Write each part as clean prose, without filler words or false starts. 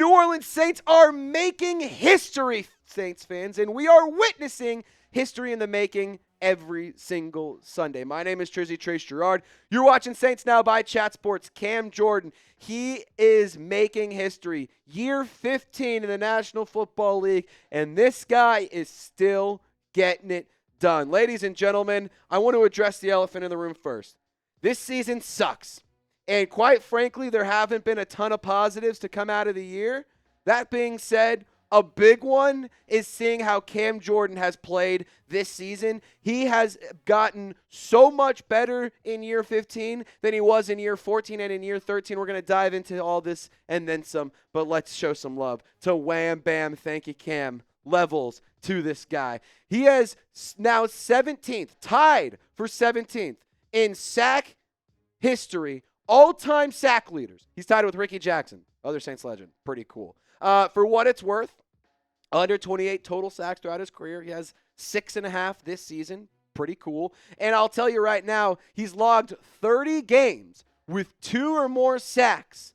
New Orleans Saints are making history, Saints fans, and we are witnessing history in the making every single Sunday. My name is Trizzy Trace Gerard. You're watching Saints Now by Chat Sports. Cam Jordan, he is making history. Year 15 in the National Football League, and this guy is still getting it done. Ladies and gentlemen, I want to address the elephant in the room first. This season sucks. And quite frankly, there haven't been a ton of positives to come out of the year. That being said, a big one is seeing how Cam Jordan has played this season. He has gotten so much better in year 15 than he was in year 14 and in year 13. We're going to dive into all this and then some, but let's show some love to Wham Bam, thank you Cam, levels to this guy. He has now 17th, tied for 17th in sack history. All-time sack leaders. He's tied with Rickey Jackson, other Saints legend. Pretty cool. For what it's worth, under 28 total sacks throughout his career. He has 6.5 this season. Pretty cool. And I'll tell you right now, he's logged 30 games with 2 or more sacks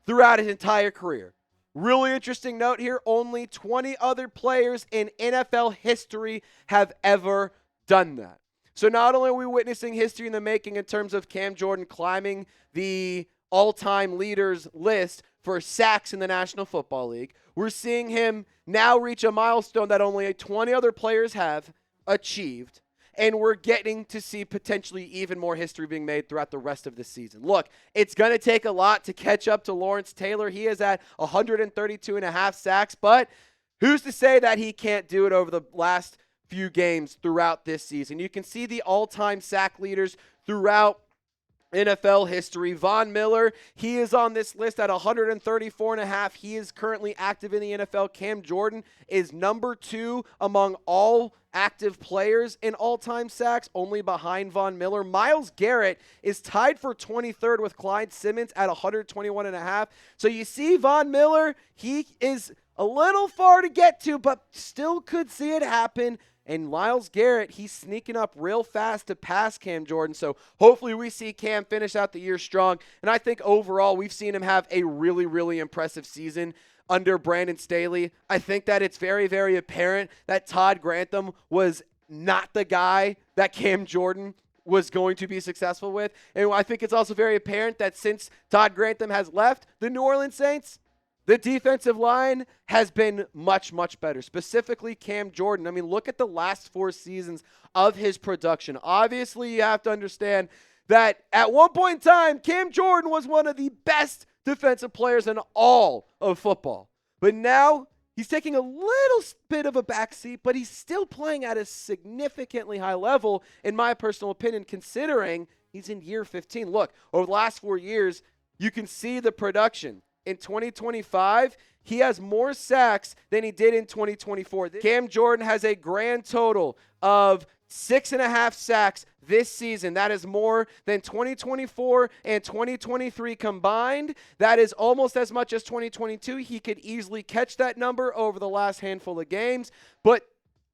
throughout his entire career. Really interesting note here, only 20 other players in NFL history have ever done that. So not only are we witnessing history in the making in terms of Cam Jordan climbing the all-time leaders list for sacks in the National Football League, we're seeing him now reach a milestone that only 20 other players have achieved, and we're getting to see potentially even more history being made throughout the rest of the season. Look, it's going to take a lot to catch up to Lawrence Taylor. He is at 132.5 sacks, but who's to say that he can't do it over the last few games throughout this season? You can see the all-time sack leaders throughout NFL history. Von Miller, he is on this list at 134.5. He is currently active in the NFL. Cam Jordan is number 2 among all active players in all-time sacks, only behind Von Miller. Myles Garrett is tied for 23rd with Clyde Simmons at 121.5. So you see Von Miller, he is a little far to get to, but still could see it happen. And Myles Garrett, he's sneaking up real fast to pass Cam Jordan. So hopefully we see Cam finish out the year strong. And I think overall we've seen him have a really, really impressive season under Brandon Staley. I think that it's very, very apparent that Todd Grantham was not the guy that Cam Jordan was going to be successful with. And I think it's also very apparent that since Todd Grantham has left the New Orleans Saints, the defensive line has been much, much better, specifically Cam Jordan. I mean, look at the last 4 seasons of his production. Obviously, you have to understand that at one point in time, Cam Jordan was one of the best defensive players in all of football. But now he's taking a little bit of a backseat, but he's still playing at a significantly high level, in my personal opinion, considering he's in year 15. Look, over the last 4 years, you can see the production. In 2025, he has more sacks than he did in 2024. Cam Jordan has a grand total of 6.5 sacks this season. That is more than 2024 and 2023 combined. That is almost as much as 2022. He could easily catch that number over the last handful of games. But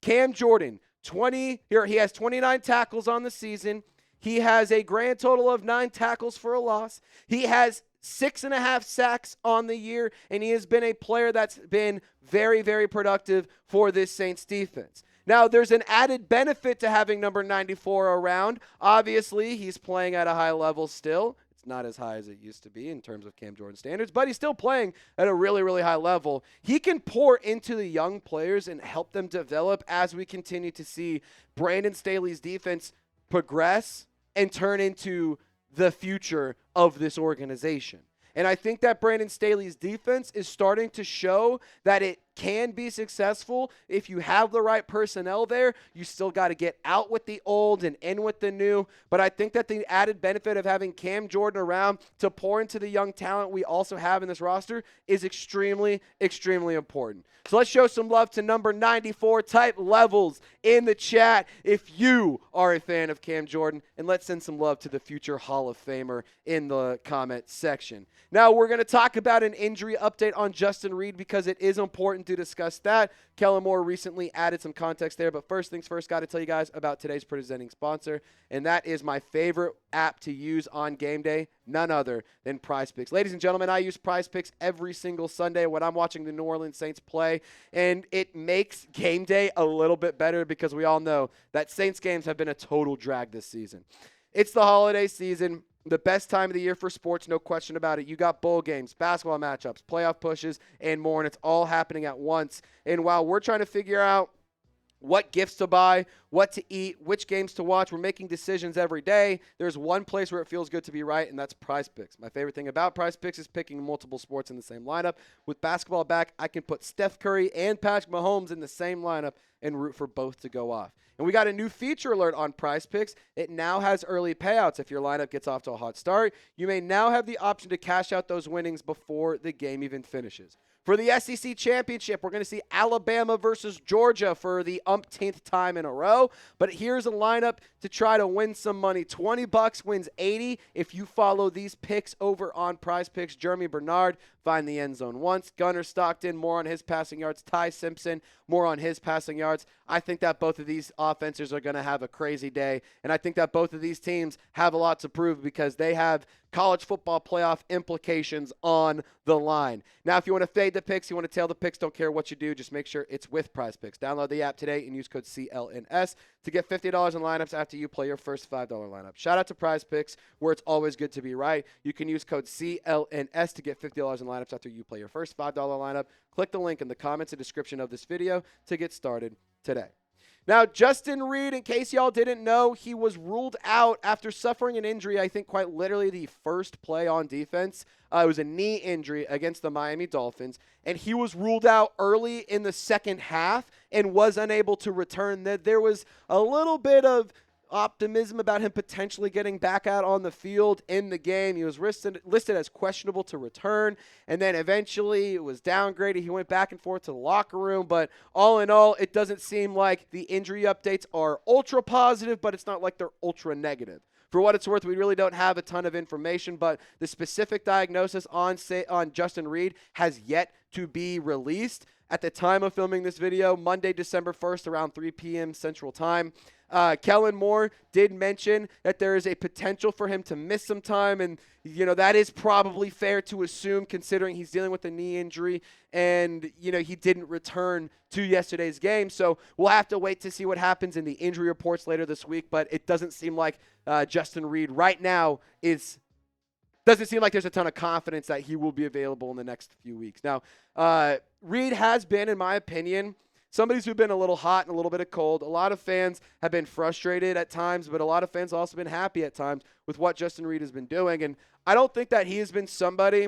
Cam Jordan, he has 29 tackles on the season. He has a grand total of 9 tackles for a loss. He has 6.5 sacks on the year, and he has been a player that's been very, very productive for this Saints defense. Now, there's an added benefit to having number 94 around. Obviously, he's playing at a high level still. It's not as high as it used to be in terms of Cam Jordan standards, but he's still playing at a really, really high level. He can pour into the young players and help them develop as we continue to see Brandon Staley's defense progress and turn into the future of this organization. And I think that Brandon Staley's defense is starting to show that it can be successful if you have the right personnel there. You still got to get out with the old and in with the new. But I think that the added benefit of having Cam Jordan around to pour into the young talent we also have in this roster is extremely, extremely important. So let's show some love to number 94 type levels in the chat if you are a fan of Cam Jordan. And let's send some love to the future Hall of Famer in the comment section. Now we're going to talk about an injury update on Justin Reid because it is important to discuss that. Kellen Moore recently added some context there, but first things first, got to tell you guys about today's presenting sponsor, and that is my favorite app to use on game day, none other than PrizePicks. Ladies and gentlemen, I use PrizePicks every single Sunday when I'm watching the New Orleans Saints play, and it makes game day a little bit better because we all know that Saints games have been a total drag this season. It's the holiday season. The best time of the year for sports, no question about it. You got bowl games, basketball matchups, playoff pushes, and more, and it's all happening at once. And while we're trying to figure out what gifts to buy, what to eat, which games to watch, we're making decisions every day. There's one place where it feels good to be right, and that's PrizePicks. My favorite thing about PrizePicks is picking multiple sports in the same lineup. With basketball back, I can put Steph Curry and Patrick Mahomes in the same lineup and root for both to go off. And we got a new feature alert on PrizePicks. It now has early payouts. If your lineup gets off to a hot start, you may now have the option to cash out those winnings before the game even finishes. For the SEC Championship, we're going to see Alabama versus Georgia for the umpteenth time in a row. But here's a lineup to try to win some money. $20 wins 80 if you follow these picks over on PrizePicks. Jeremy Bernard, find the end zone once. Gunnar Stockton, more on his passing yards. Ty Simpson, more on his passing yards. I think that both of these offenses are going to have a crazy day. And I think that both of these teams have a lot to prove because they have college football playoff implications on the line. Now, if you want to fade the picks, you want to tail the picks, don't care what you do, just make sure it's with PrizePicks. Download the app today and use code CLNS to get $50 in lineups after you play your first $5 lineup. Shout out to PrizePicks, where it's always good to be right. You can use code CLNS to get $50 in lineups after you play your first $5 lineup. Click the link in the comments and description of this video to get started today. Now, Justin Reid, in case y'all didn't know, he was ruled out after suffering an injury, I think quite literally the first play on defense. It was a knee injury against the Miami Dolphins, and he was ruled out early in the second half and was unable to return. There was a little bit of optimism about him potentially getting back out on the field in the game. He was listed as questionable to return, and then eventually it was downgraded. He went back and forth to the locker room, but all in all, it doesn't seem like the injury updates are ultra positive, but it's not like they're ultra negative. For what it's worth, we really don't have a ton of information, but the specific diagnosis on Justin Reid has yet to be released. At the time of filming this video, Monday, December 1st, around 3 p.m. Central Time, Kellen Moore did mention that there is a potential for him to miss some time, and that is probably fair to assume considering he's dealing with a knee injury and he didn't return to yesterday's game. So we'll have to wait to see what happens in the injury reports later this week, but it doesn't seem like Justin Reid right now doesn't seem like there's a ton of confidence that he will be available in the next few weeks. Now, Reid has been, in my opinion, somebody who's been a little hot and a little bit of cold. A lot of fans have been frustrated at times, but a lot of fans have also been happy at times with what Justin Reid has been doing. And I don't think that he has been somebody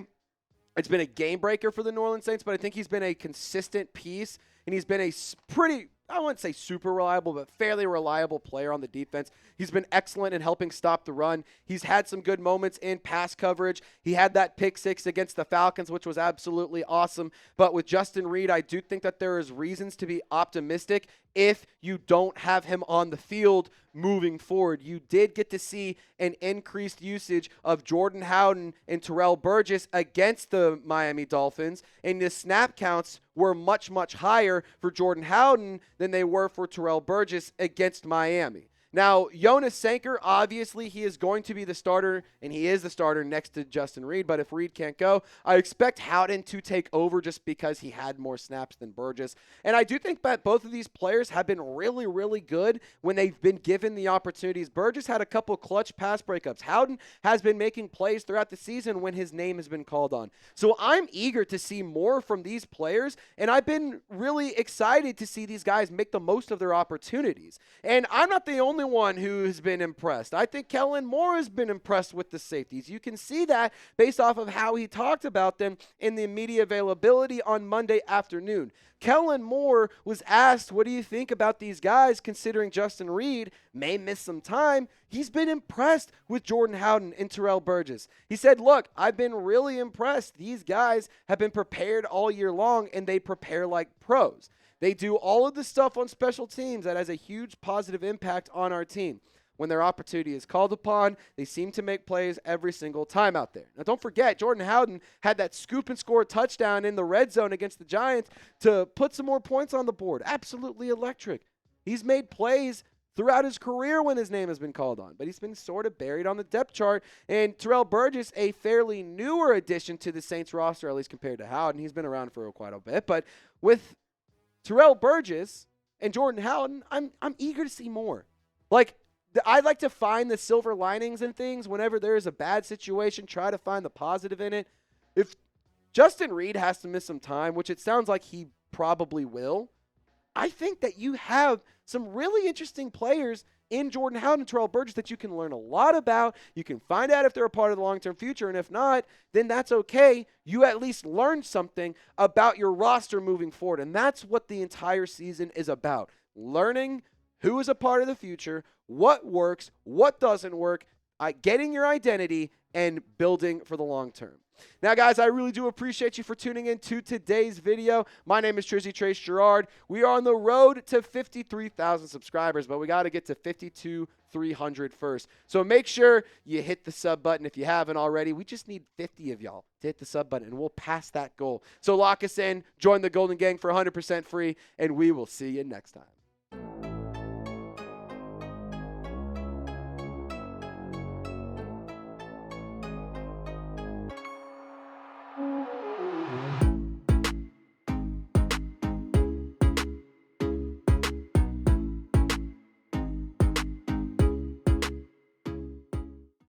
that's been a game breaker for the New Orleans Saints, but I think he's been a consistent piece, and he's been a pretty, I wouldn't say super reliable, but fairly reliable player on the defense. He's been excellent in helping stop the run. He's had some good moments in pass coverage. He had that pick six against the Falcons, which was absolutely awesome. But with Justin Reid, I do think that there is reasons to be optimistic if you don't have him on the field moving forward. You did get to see an increased usage of Jordan Howden and Terrell Burgess against the Miami Dolphins, and the snap counts were much, much higher for Jordan Howden than they were for Terrell Burgess against Miami. Now, Jonas Sanker, obviously, he is going to be the starter, and he is the starter next to Justin Reid. But if Reid can't go, I expect Howden to take over just because he had more snaps than Burgess. And I do think that both of these players have been really, really good when they've been given the opportunities. Burgess had a couple clutch pass breakups. Howden has been making plays throughout the season when his name has been called on. So I'm eager to see more from these players, and I've been really excited to see these guys make the most of their opportunities. And I'm not the only one who has been impressed. I think Kellen Moore has been impressed with the safeties. You can see that based off of how he talked about them in the media availability on Monday afternoon. Kellen Moore was asked, what do you think about these guys considering Justin Reid may miss some time? He's been impressed with Jordan Howden and Terrell Burgess. He said, look, I've been really impressed. These guys have been prepared all year long, and they prepare like pros. They do all of the stuff on special teams that has a huge positive impact on our team. when their opportunity is called upon, they seem to make plays every single time out there. Now, don't forget, Jordan Howden had that scoop and score touchdown in the red zone against the Giants to put some more points on the board. Absolutely electric. He's made plays throughout his career when his name has been called on, but he's been sort of buried on the depth chart. And Terrell Burgess, a fairly newer addition to the Saints roster, at least compared to Howden. He's been around for quite a bit, but with Terrell Burgess and Jordan Howden, I'm eager to see more. Like, I like to find the silver linings in things whenever there is a bad situation, try to find the positive in it. If Justin Reid has to miss some time, which it sounds like he probably will, I think that you have some really interesting players in Jordan Howden and Terrell Burgess that you can learn a lot about. You can find out if they're a part of the long-term future, and if not, then that's okay. You at least learned something about your roster moving forward, and that's what the entire season is about. Learning who is a part of the future, what works, what doesn't work, getting your identity, and building for the long term. Now, guys, I really do appreciate you for tuning in to today's video. My name is Tracy Trace Gerard. We are on the road to 53,000 subscribers, but we got to get to 52,300 first. So make sure you hit the sub button if you haven't already. We just need 50 of y'all to hit the sub button, and we'll pass that goal. So lock us in, join the Golden Gang for 100% free, and we will see you next time.